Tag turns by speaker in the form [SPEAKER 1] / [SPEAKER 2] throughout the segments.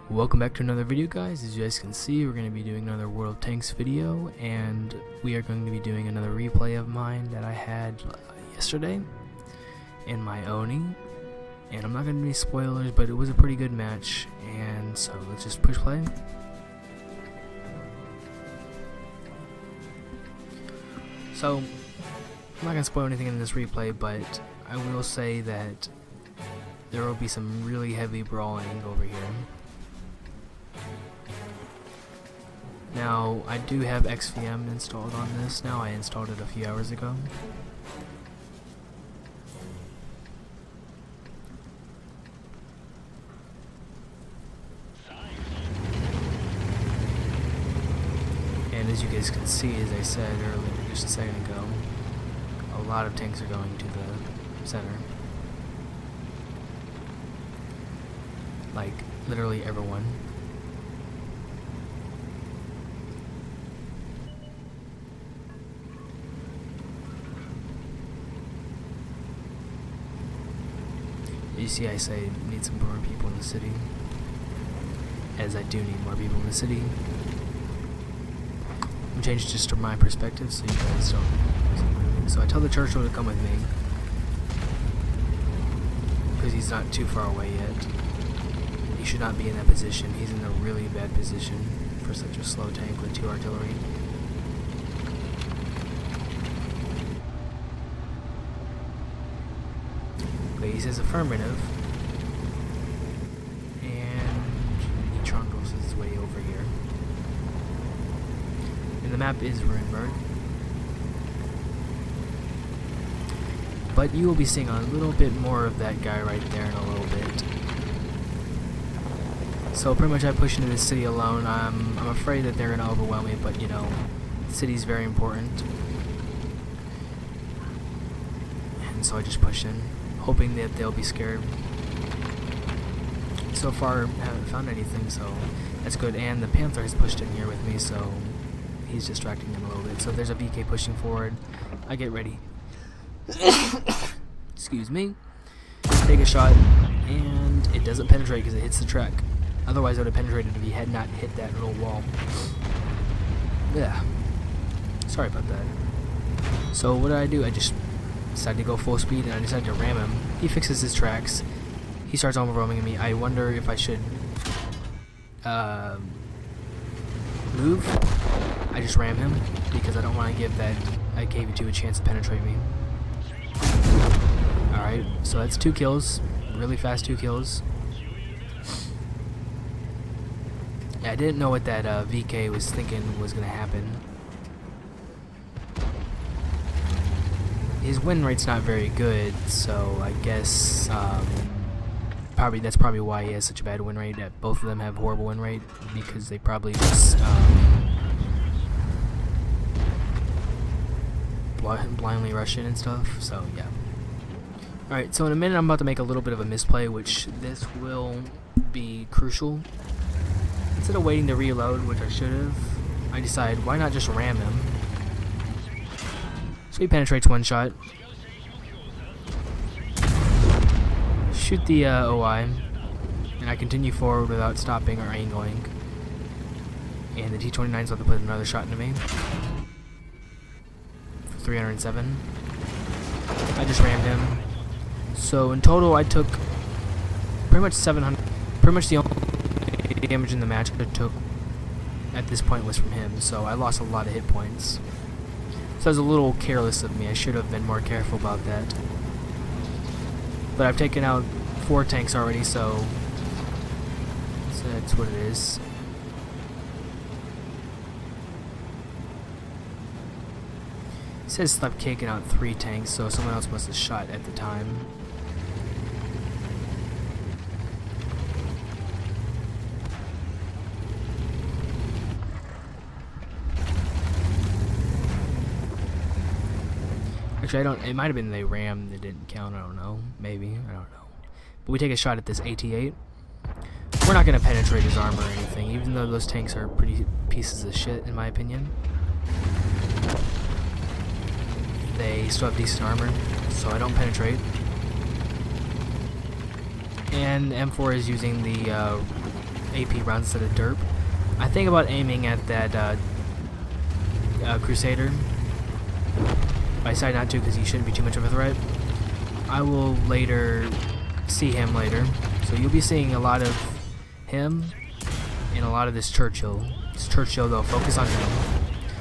[SPEAKER 1] Welcome back to another video, guys. As you guys can see, we're going to be doing another World of Tanks video, and we are going to be doing another replay of mine that I had yesterday in my Oni. And I'm not going to do any spoilers, but it was a pretty good match, and so let's just push play. So, I'm not going to spoil anything in this replay, but I will say that there will be some really heavy brawling over here. Now, I do have XVM installed on this now. I installed it a few hours ago. And as you guys can see, as I said earlier, just a second ago, a lot of tanks are going to the center. Like, literally everyone. You see, I say need some more people in the city, as I do need more people in the city. I'm changing just to my perspective, so you guys don't. So I tell the Churchill to come with me, because he's not too far away yet. He should not be in that position. He's in a really bad position for such a slow tank with 2 artillery. He says affirmative, and he trundles his way over here. And the map is Ruinberg, but you will be seeing a little bit more of that guy right there in a little bit. So pretty much I push into the city alone. I'm afraid that they're gonna overwhelm me, but you know, the city's very important, and so I just push in, hoping that they'll be scared. So far, I haven't found anything, so that's good. And the Panther has pushed in here with me, so he's distracting them a little bit. So there's a VK pushing forward. I get ready. Excuse me. Take a shot, and it doesn't penetrate because it hits the track. Otherwise, it would have penetrated if he had not hit that little wall. Yeah. Sorry about that. So what did? I just decided to go full speed, and I decided to ram him. He fixes his tracks. He starts overroaming me. I wonder if I should move. I just ram him because I don't want to give that IKV2 a chance to penetrate me. Alright, so that's 2 kills. Really fast 2 kills. Yeah, I didn't know what that VK was thinking was going to happen. His win rate's not very good, so I guess that's probably why he has such a bad win rate. That both of them have horrible win rate, because they probably just blindly rush in and stuff. So yeah. All right. So in a minute, I'm about to make a little bit of a misplay, which this will be crucial. Instead of waiting to reload, which I should have, I decided why not just ram him. So he penetrates 1 shot. Shoot the OI, and I continue forward without stopping or angling. And the T-29's about to put another shot into me. For 307. I just rammed him. So in total, I took pretty much 700. Pretty much the only damage in the match I took at this point was from him. So I lost a lot of hit points. So that was a little careless of me. I should have been more careful about that. But I've taken out 4 tanks already, so that's what it is. It says I've taken out 3 tanks, so someone else must have shot at the time. Actually, it might have been they rammed, it didn't count, I don't know. Maybe, I don't know. But we take a shot at this AT-8. We're not going to penetrate his armor or anything, even though those tanks are pretty pieces of shit, in my opinion. They still have decent armor, so I don't penetrate. And M4 is using the AP rounds instead of derp. I think about aiming at that Crusader. I decided not to because he shouldn't be too much of a threat. I will later see him later. So you'll be seeing a lot of him and a lot of this Churchill. This Churchill though, focus on him.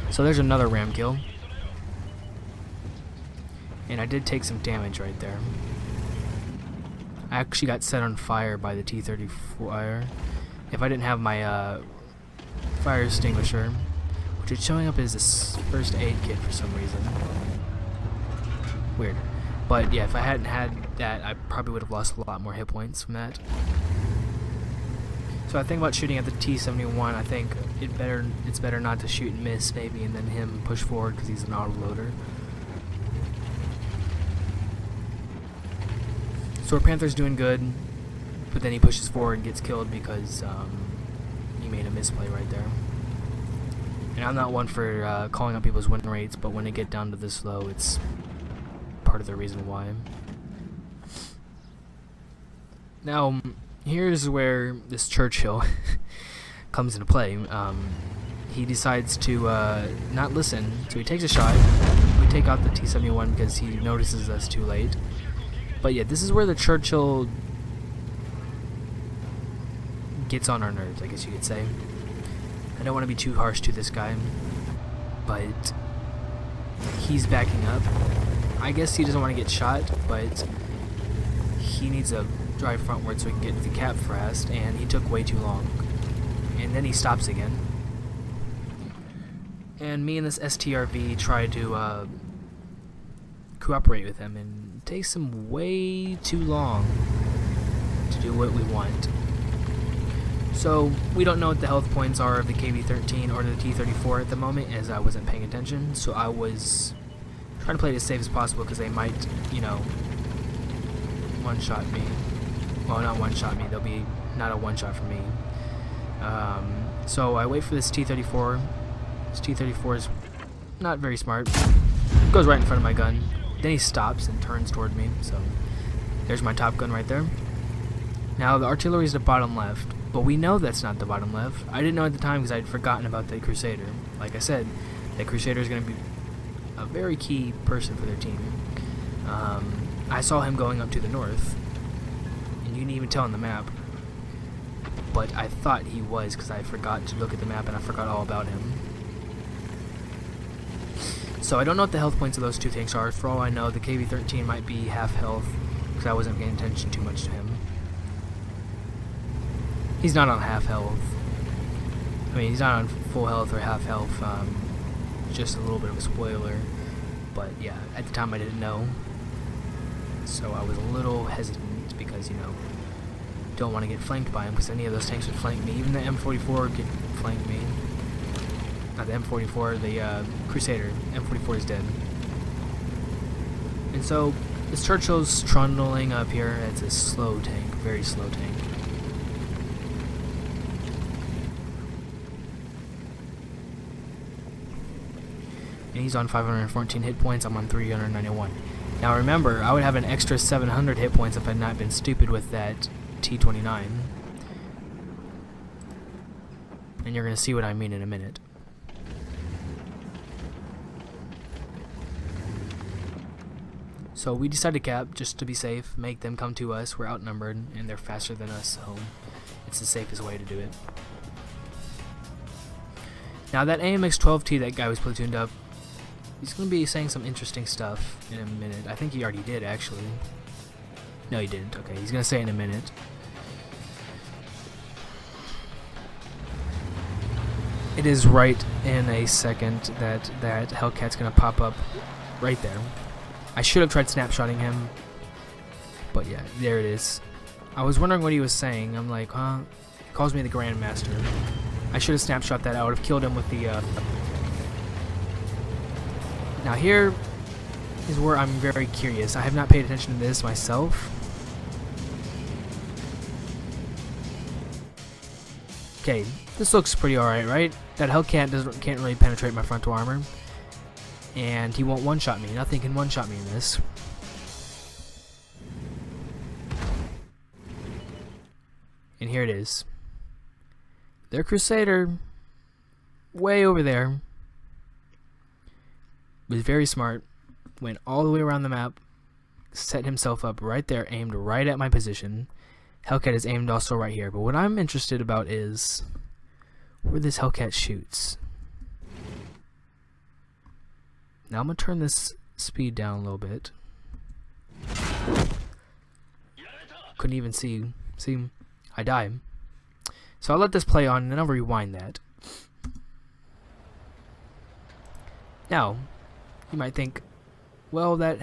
[SPEAKER 1] So there's another ram kill. And I did take some damage right there. I actually got set on fire by the T-34. If I didn't have my fire extinguisher, which is showing up as this first aid kit for some reason. Weird. But yeah, if I hadn't had that, I probably would have lost a lot more hit points from that. So I think about shooting at the T-71. I think it's better not to shoot and miss maybe, and then him push forward because he's an autoloader. So our Panther's doing good, but then he pushes forward and gets killed because he made a misplay right there. And I'm not one for calling out people's win rates, but when they get down to this low, it's part of the reason why. Now, here's where this Churchill comes into play. He decides to not listen, so he takes a shot. We take out the T-71 because he notices us too late. But yeah, this is where the Churchill gets on our nerves, I guess you could say. I don't want to be too harsh to this guy, but he's backing up. I guess he doesn't want to get shot, but he needs to drive frontward so he can get to the cap fast, and he took way too long. And then he stops again. And me and this STRV try to cooperate with him, and it takes him way too long to do what we want. So we don't know what the health points are of the KV-13 or the T-34 at the moment, as I wasn't paying attention. So I was trying to play it as safe as possible because they might, you know, one-shot me. Well, not one-shot me. They'll be not a one-shot for me. So I wait for this T-34. This T-34 is not very smart. Goes right in front of my gun. Then he stops and turns toward me. So there's my top gun right there. Now the artillery is the bottom left, but we know that's not the bottom left. I didn't know at the time because I'd forgotten about the Crusader. Like I said, the Crusader is going to be a very key person for their team. I saw him going up to the north, and you didn't even tell on the map. But I thought he was because I forgot to look at the map and I forgot all about him. So I don't know what the health points of those two tanks are. For all I know, the KV-13 might be half health because I wasn't paying attention too much to him. He's not on half health. I mean, he's not on full health or half health. Just a little bit of a spoiler. But yeah, at the time I didn't know. So I was a little hesitant because, you know, don't want to get flanked by him because any of those tanks would flank me. Even the M44 could flank me. Not the M44, the Crusader. M44 is dead. And so this Churchill's trundling up here. It's a slow tank, very slow tank. And he's on 514 hit points. I'm on 391. Now remember, I would have an extra 700 hit points if I'd not been stupid with that T-29. And you're going to see what I mean in a minute. So we decided to cap just to be safe, make them come to us. We're outnumbered and they're faster than us, so it's the safest way to do it. Now that AMX-12T that guy was platooned up, he's going to be saying some interesting stuff in a minute. I think he already did, actually. No, he didn't. Okay, he's going to say it in a minute. It is right in a second that that Hellcat's going to pop up right there. I should have tried snapshotting him, but yeah, there it is. I was wondering what he was saying. I'm like, huh? He calls me the Grandmaster. I should have snapshot that. I would have killed him with the... Now here is where I'm very curious. I have not paid attention to this myself. Okay, this looks pretty alright, right? That Hellcat can't really penetrate my frontal armor. And he won't one-shot me. Nothing can one-shot me in this. And here it is. Their Crusader, way over there, was very smart, went all the way around the map, set himself up right there, aimed right at my position. Hellcat is aimed also right here, but what I'm interested about is where this Hellcat shoots. Now I'm going to turn this speed down a little bit. Couldn't even see. See, I died. So I'll let this play on and then I'll rewind that. Now, you might think, well, that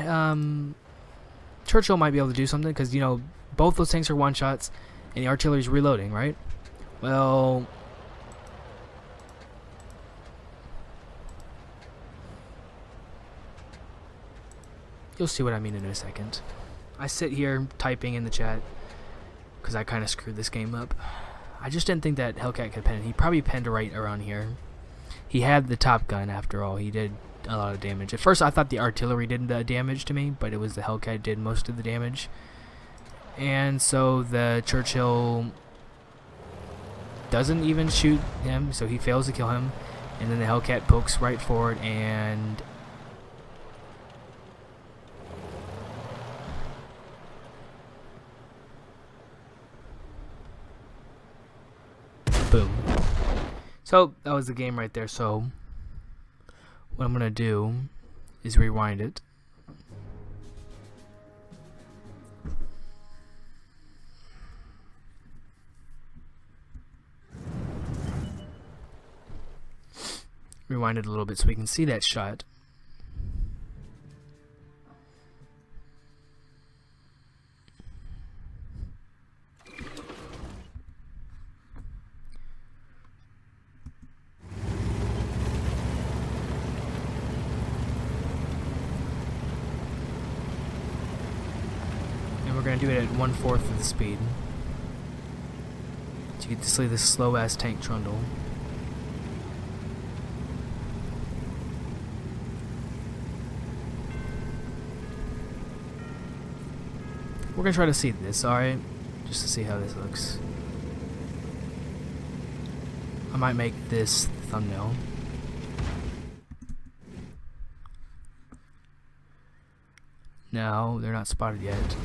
[SPEAKER 1] Churchill might be able to do something because, you know, both those tanks are one-shots and the artillery's reloading, right? Well, you'll see what I mean in a second. I sit here typing in the chat because I kind of screwed this game up. I just didn't think that Hellcat could pen it. He probably penned right around here. He had the top gun after all. He did a lot of damage. At first I thought the artillery did the damage to me, but it was the Hellcat did most of the damage. And so the Churchill doesn't even shoot him, so he fails to kill him. And then the Hellcat pokes right forward and boom. So that was the game right there. So what I'm gonna do is rewind it. Rewind it a little bit so we can see that shot. And we're going to do it at 1/4 of the speed. So you get to see this slow ass tank trundle. We're going to try to see this, alright? Just to see how this looks. I might make this the thumbnail. No, they're not spotted yet.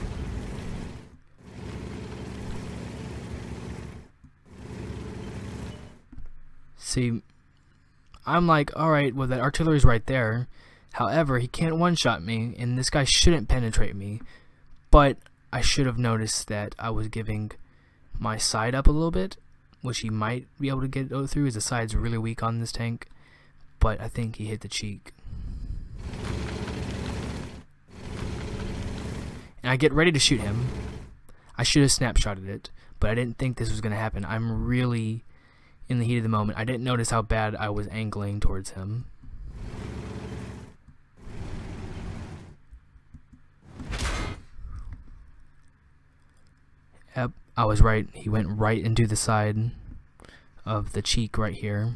[SPEAKER 1] See, I'm like, alright, well that artillery's right there. However, he can't one-shot me, and this guy shouldn't penetrate me. But I should have noticed that I was giving my side up a little bit, which he might be able to get through, as the side's really weak on this tank. But I think he hit the cheek. And I get ready to shoot him. I should have snapshotted it, but I didn't think this was going to happen. I'm really in the heat of the moment. I didn't notice how bad I was angling towards him. Yep, I was right. He went right into the side of the cheek right here.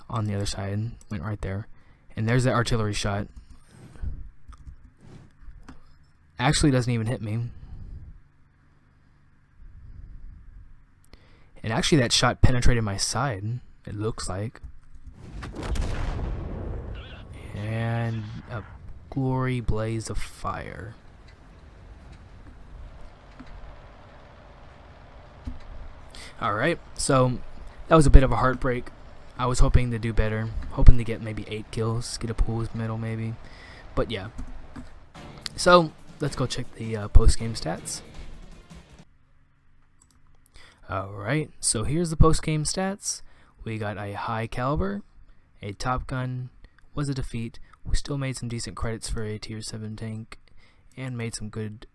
[SPEAKER 1] On the other side, went right there. And there's the artillery shot. Actually doesn't even hit me. And actually that shot penetrated my side, it looks like. And a glory blaze of fire. Alright, so that was a bit of a heartbreak. I was hoping to do better. Hoping to get maybe 8 kills, get a pools medal maybe. But yeah. So, let's go check the post-game stats. Alright, so here's the post-game stats. We got a high caliber, a top gun, was a defeat. We still made some decent credits for a tier 7 tank, and made some good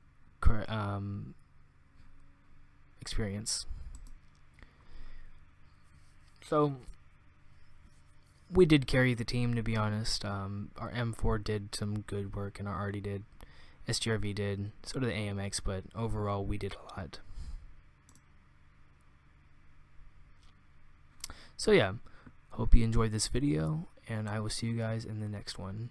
[SPEAKER 1] experience. So, we did carry the team, to be honest. Our M4 did some good work, and our RD did. SGRV did, so did the AMX, but overall we did a lot. So yeah, hope you enjoyed this video, and I will see you guys in the next one.